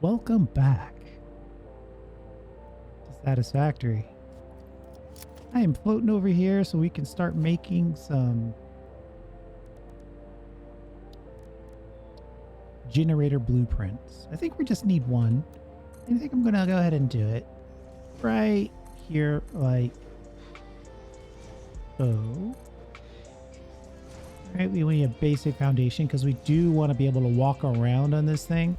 Welcome back to Satisfactory. I am floating over here so we can start making some generator blueprints. I think we just need one. I think I'm gonna go ahead and do it right here, like so. All right, we need a basic foundation because we do want to be able to walk around on this thing.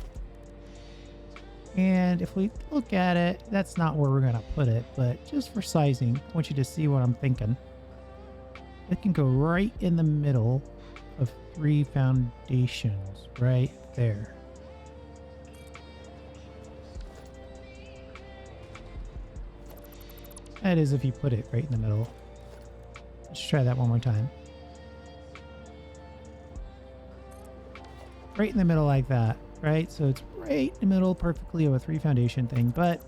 And if we look at it, that's not where we're going to put it, but just for sizing, I want you to see what I'm thinking. It can go right in the middle of 3 foundations, right there. That is if you put it right in the middle. Let's try that one more time. Right in the middle like that, right? So it's right in the middle perfectly of a 3 foundation thing, but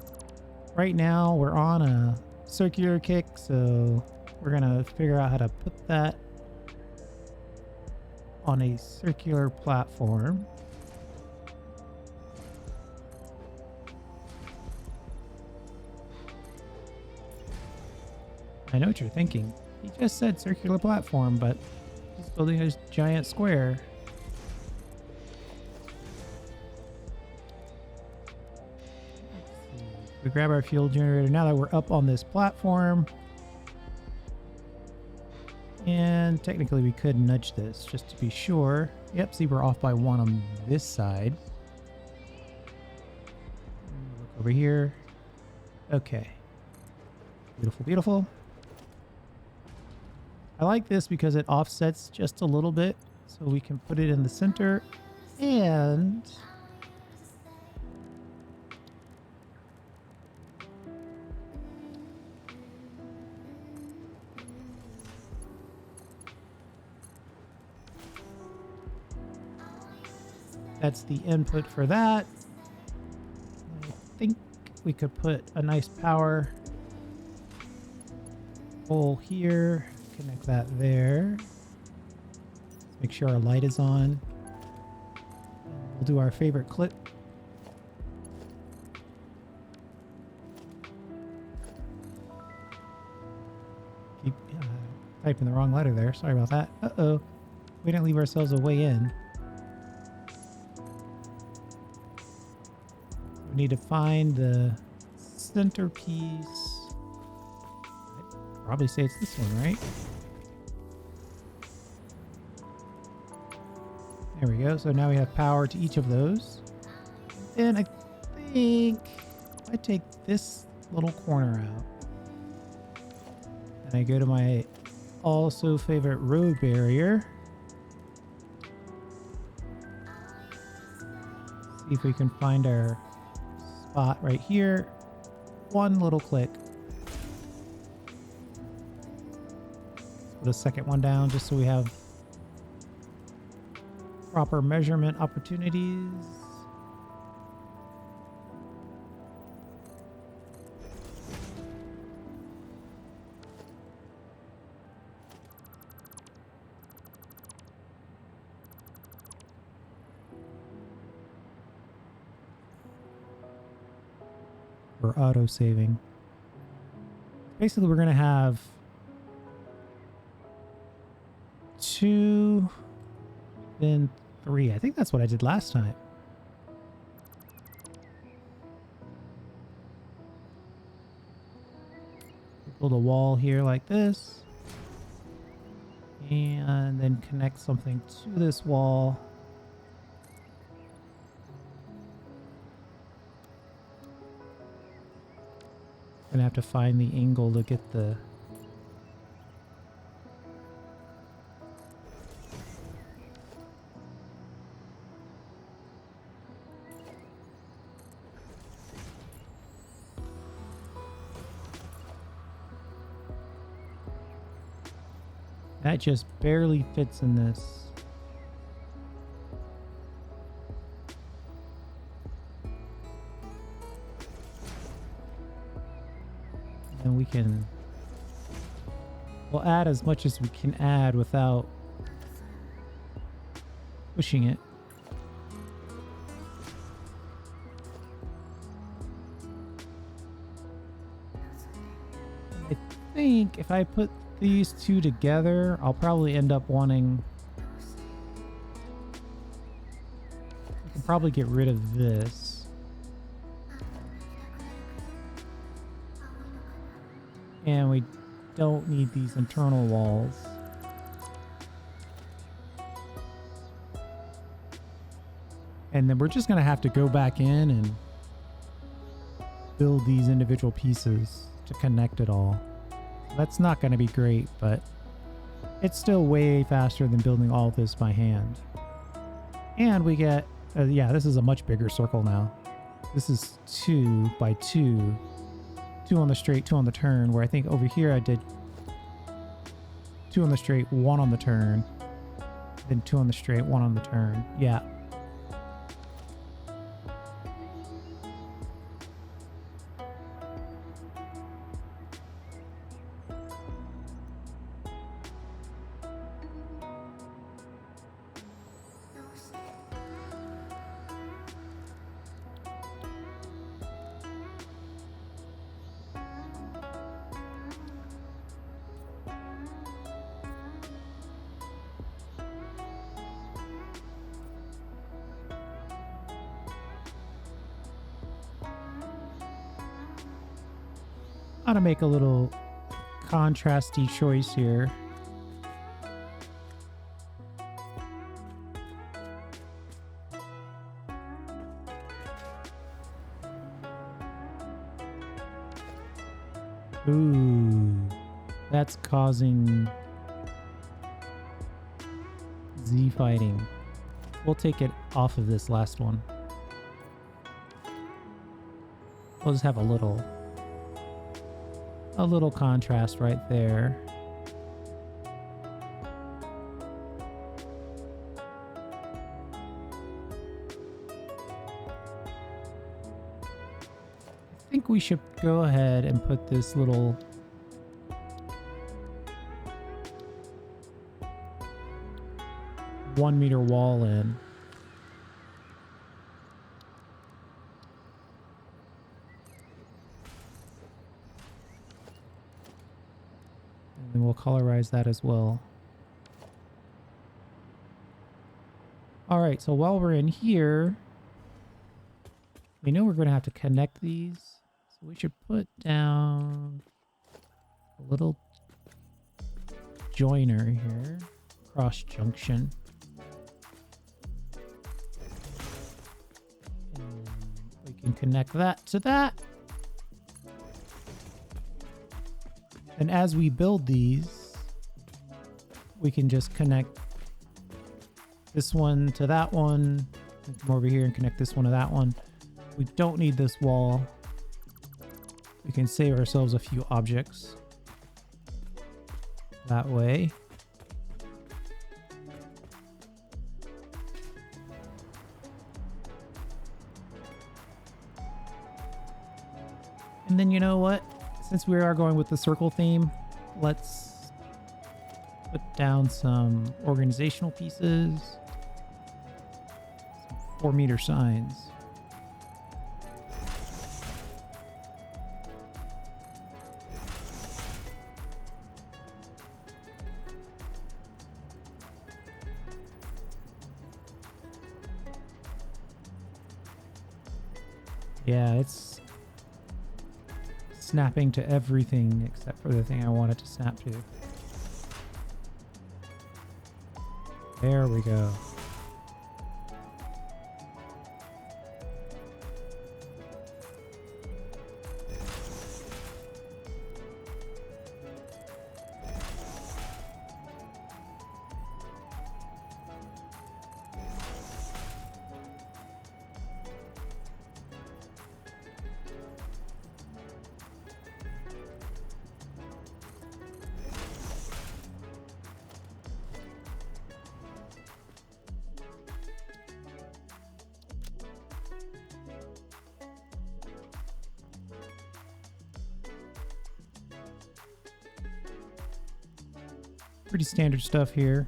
right now we're on a circular kick, so we're gonna figure out how to put that on a circular platform. I know what you're thinking. He just said circular platform, but he's building a giant square. We grab our fuel generator now that we're up on this platform. And technically we could nudge this just to be sure. Yep, see we're off by 1 on this side. Look over here. Okay. Beautiful, beautiful. I like this because it offsets just a little bit, so we can put it in the center and that's the input for that. I think we could put a nice power pole here, connect that there. Make sure our light is on. We'll do our favorite clip. Keep typing the wrong letter there. Sorry about that. Uh-oh. We didn't leave ourselves a way in. We need to find the centerpiece. I'd probably say it's this one, right? There we go. So now we have power to each of those. And I think I take this little corner out. And I go to my also favorite road barrier. See if we can find our spot right here. One little click. Put a second one down just so we have proper measurement opportunities. We're auto saving. Basically, we're going to have 2, then 3. I think that's what I did last time. Build a wall here like this. And then connect something to this wall. Gonna have to find the angle to get the that just barely fits in this. And we'll add as much as we can add without pushing it. I think if I put these two together, I'll probably end up wanting... I can probably get rid of this. And we don't need these internal walls. And then we're just going to have to go back in and build these individual pieces to connect it all. That's not going to be great, but it's still way faster than building all of this by hand. And we get, yeah, this is a much bigger circle now. This is 2 by 2. 2 on the straight, 2 on the turn, where I think over here I did 2 on the straight, 1 on the turn, then 2 on the straight, 1 on the turn. Yeah. I'm gonna make a little contrasty choice here. Ooh, that's causing Z fighting. We'll take it off of this last one. We'll just have a little contrast right there. I think we should go ahead and put this little one-meter wall in. And then we'll colorize that as well. All right, so while we're in here, we know we're going to have to connect these. So we should put down a little joiner here, cross junction. And we can connect that to that. And as we build these, we can just connect this one to that one. Come over here and connect this one to that one. We don't need this wall. We can save ourselves a few objects that way. And then you know what? Since we are going with the circle theme, let's put down some organizational pieces. Some 4-meter signs. Yeah, it's snapping to everything except for the thing I want it to snap to. There we go. Pretty standard stuff here.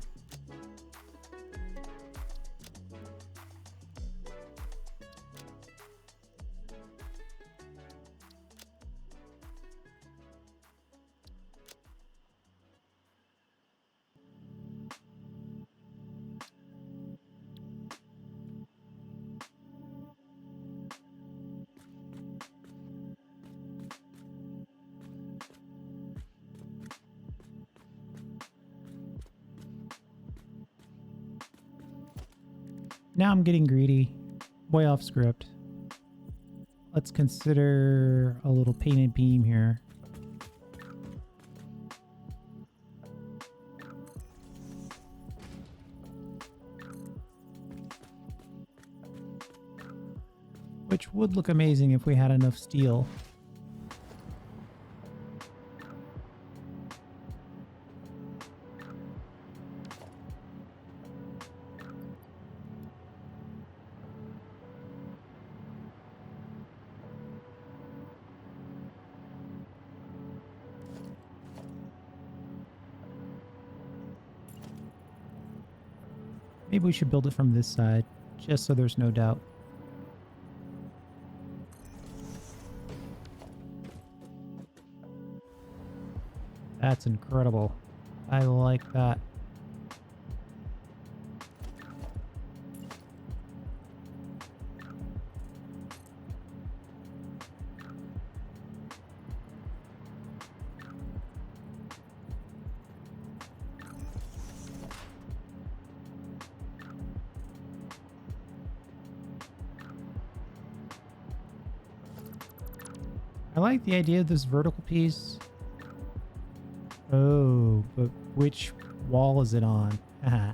Now I'm getting greedy. Way off script. Let's consider a little painted beam here. Which would look amazing if we had enough steel. Maybe we should build it from this side, just so there's no doubt. That's incredible. I like that. I like the idea of this vertical piece. Oh, but which wall is it on? If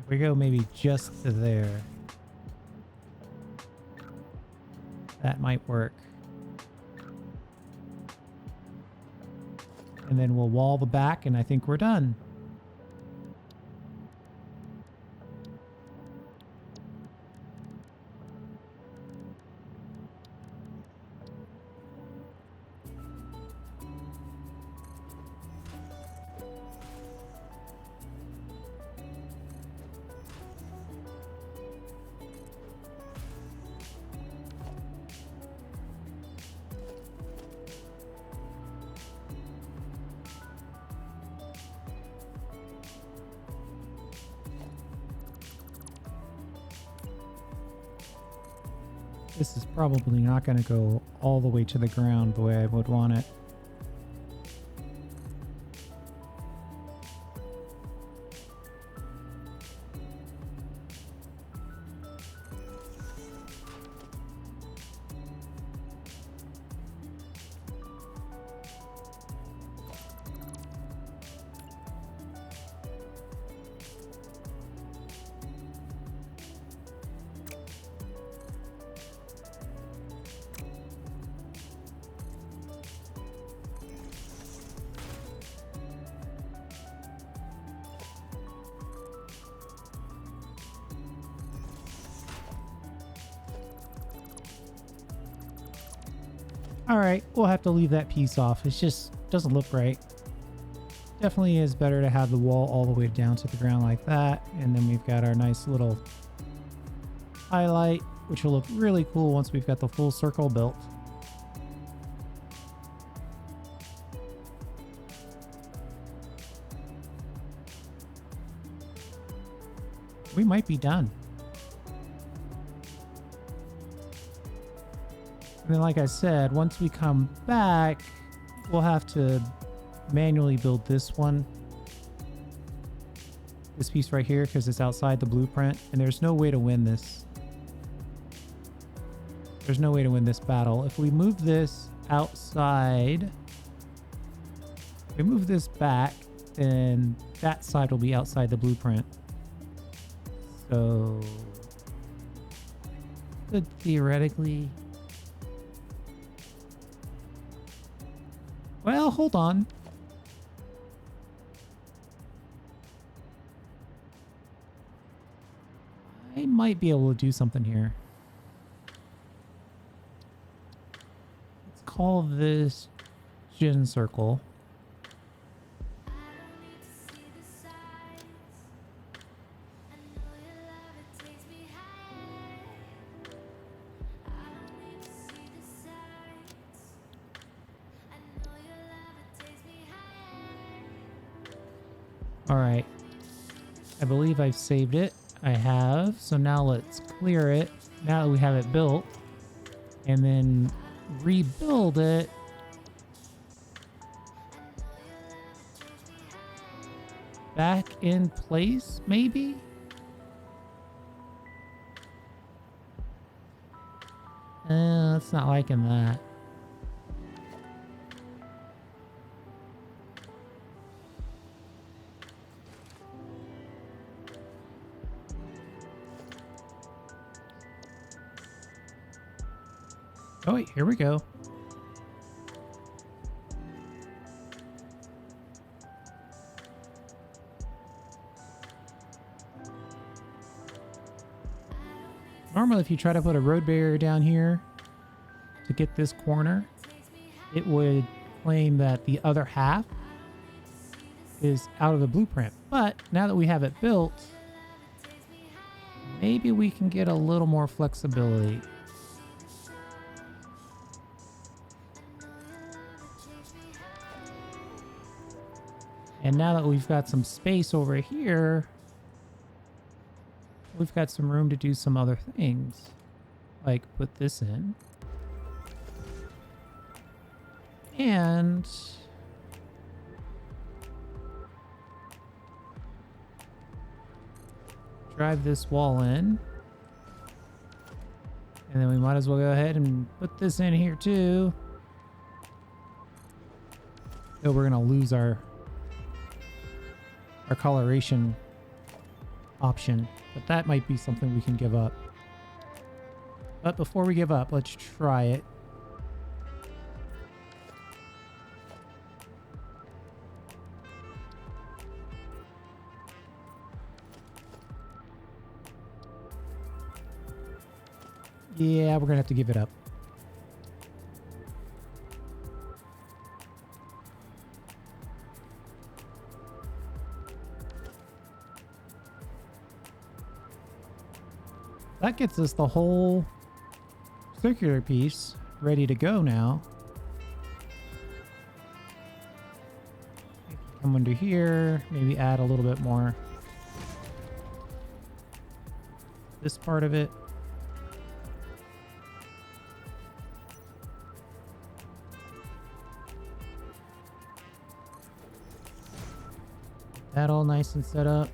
we go maybe just to there, that might work. And then we'll wall the back and I think we're done. This is probably not going to go all the way to the ground the way I would want it. All right, we'll have to leave that piece off. It just doesn't look right. Definitely is better to have the wall all the way down to the ground like that. And then we've got our nice little highlight, which will look really cool once we've got the full circle built. We might be done. And then, like I said, once we come back, we'll have to manually build this one. This piece right here, because it's outside the blueprint. And there's no way to win this. There's no way to win this battle. If we move this outside, if we move this back, then that side will be outside the blueprint. So, could theoretically... Well, hold on. I might be able to do something here. Let's call this Gin Circle. All right, I believe I've saved it. I have. So now let's clear it. Now that we have it built, and then rebuild it. back in place, maybe? It's not liking that. Oh, wait, here we go. Normally, if you try to put a road barrier down here to get this corner, it would claim that the other half is out of the blueprint. But now that we have it built, maybe we can get a little more flexibility. And now that we've got some space over here, we've got some room to do some other things. Like put this in. And drive this wall in. And then we might as well go ahead and put this in here too. Though we're gonna lose our coloration option, but that might be something we can give up. But before we give up, let's try it. Yeah, we're gonna have to give it up. That gets us the whole circular piece ready to go now. Come under here, maybe add a little bit more. This part of it. That all nice and set up.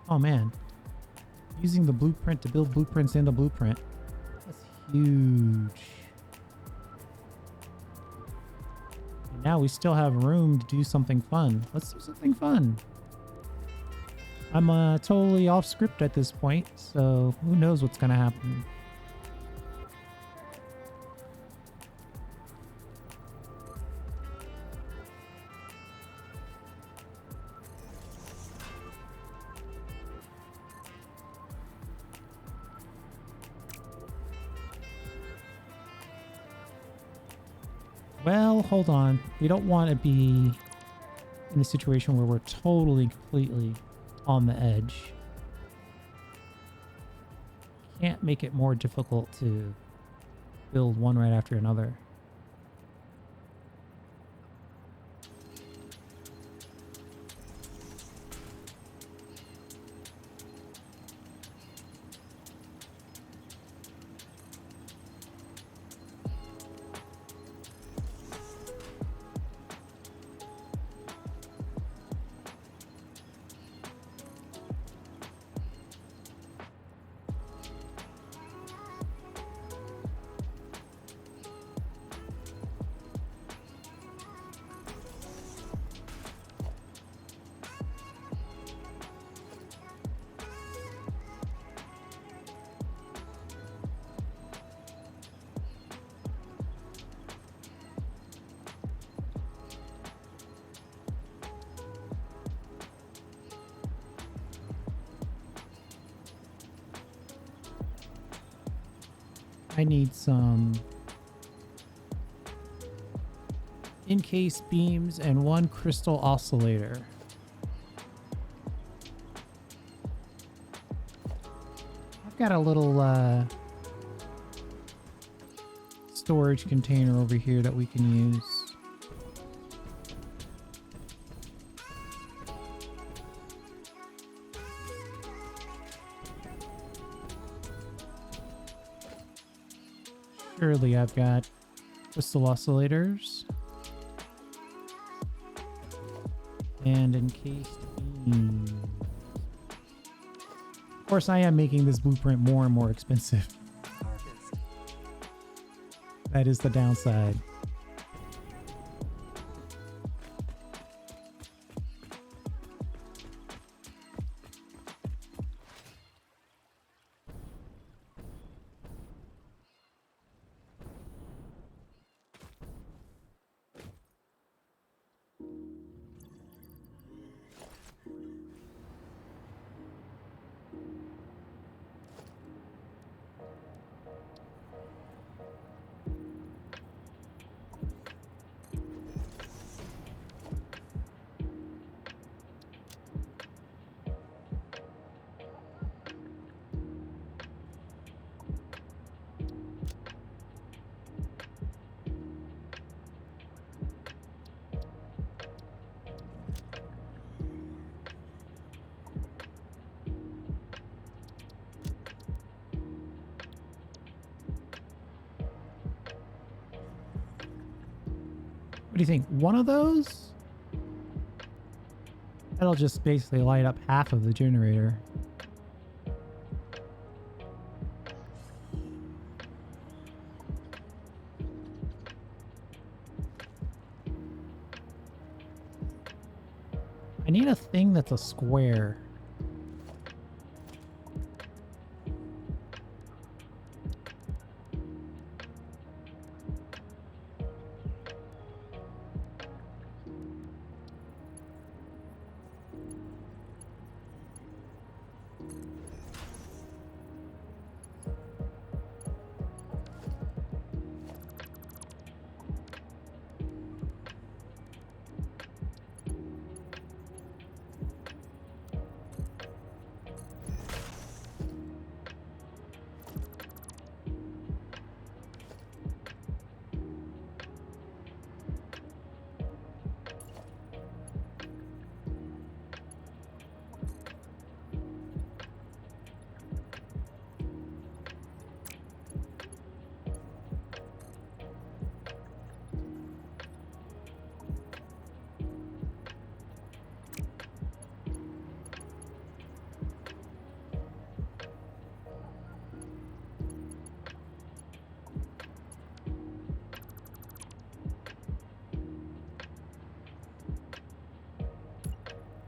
Oh man, using the blueprint to build blueprints in the blueprint. That's huge. And now we still have room to do something fun. Let's do something fun. I'm totally off script at this point, so who knows what's gonna happen. Well, hold on. We don't want to be in a situation where we're totally, completely on the edge. Can't make it more difficult to build one right after another. I need some encased beams and one crystal oscillator. I've got a little storage container over here that we can use. Surely I've got crystal oscillators, and encased beams. Of course, I am making this blueprint more and more expensive. That is the downside. What do you think? One of those? That'll just basically light up half of the generator. I need a thing that's a square.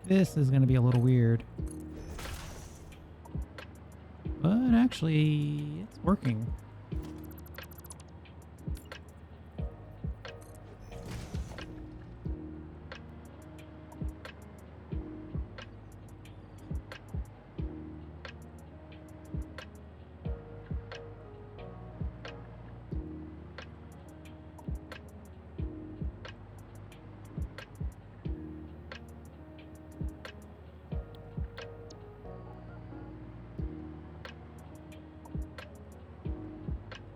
This is going to be a little weird. But actually, it's working.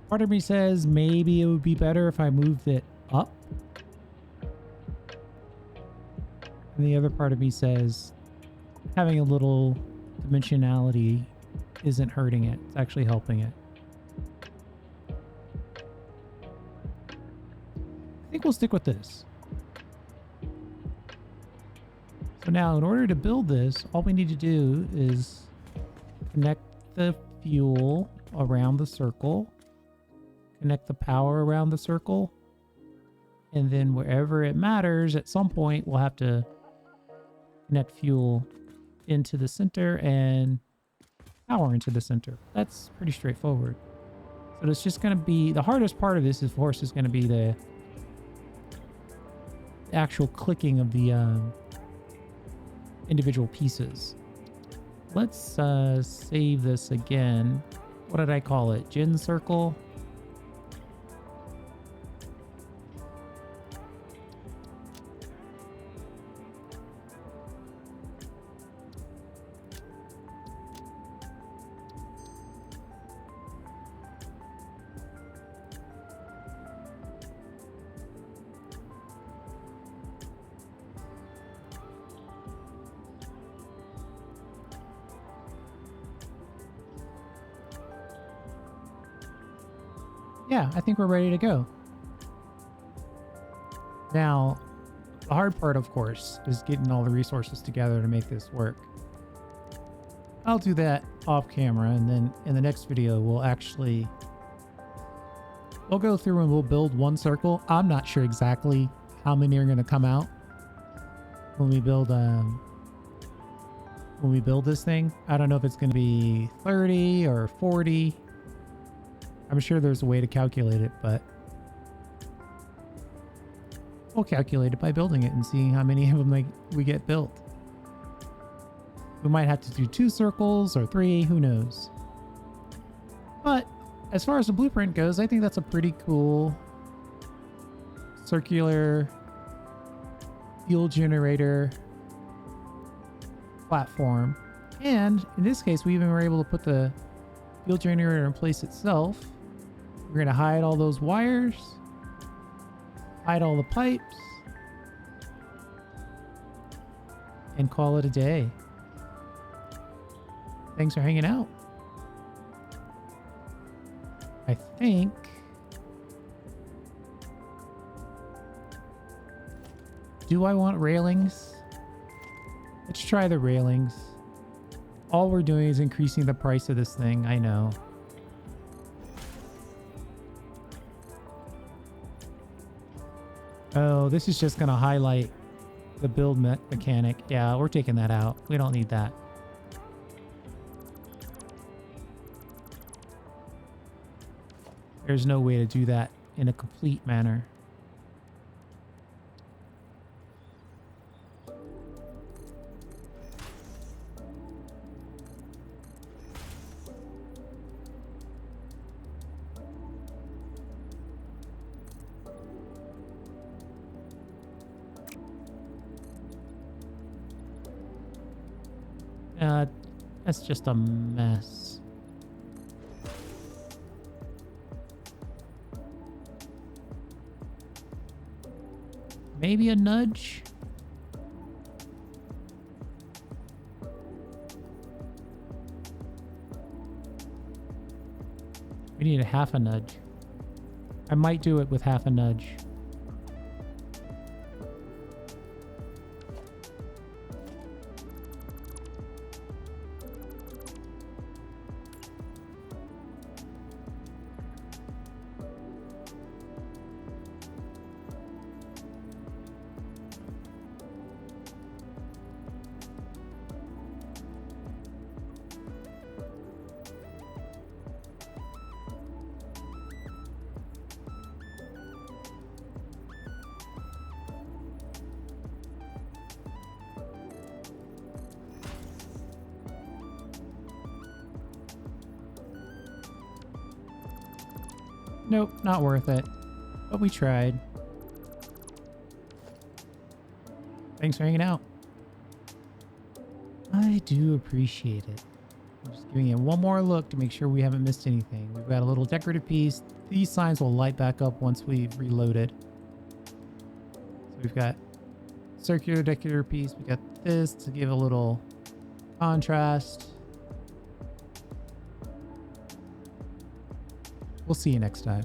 Part of me says maybe it would be better if I moved it up. And the other part of me says having a little dimensionality isn't hurting it. It's actually helping it. I think we'll stick with this. So now in order to build this, all we need to do is connect the fuel around the circle. Connect the power around the circle, and then wherever it matters, at some point we'll have to connect fuel into the center and power into the center. That's pretty straightforward. So it's just going to be the hardest part of this, of course, is going to be the actual clicking of the individual pieces. Let's save this again. What did I call it? Gen circle. Yeah, I think we're ready to go. Now, the hard part, of course, is getting all the resources together to make this work. I'll do that off camera, and then in the next video, we'll go through and we'll build one circle. I'm not sure exactly how many are going to come out when we build this thing. I don't know if it's going to be 30 or 40. I'm sure there's a way to calculate it, but we'll calculate it by building it and seeing how many of them we get built. We might have to do 2 circles or 3, who knows. But as far as the blueprint goes, I think that's a pretty cool circular fuel generator platform. And in this case, we even were able to put the fuel generator in place itself. We're going to hide all those wires, hide all the pipes, and call it a day. Thanks for hanging out. I think do I want railings? Let's try the railings. All we're doing is increasing the price of this thing. I know. Oh, this is just going to highlight the build mechanic. Yeah, we're taking that out. We don't need that. There's no way to do that in a complete manner. That's just a mess. Maybe a nudge? We need a half a nudge. I might do it with half a nudge. Nope, not worth it. But we tried. Thanks for hanging out. I do appreciate it. I'm just giving it one more look to make sure we haven't missed anything. We've got a little decorative piece. These signs will light back up once we've reloaded. So we've got circular decorative piece. We got this to give a little contrast. We'll see you next time.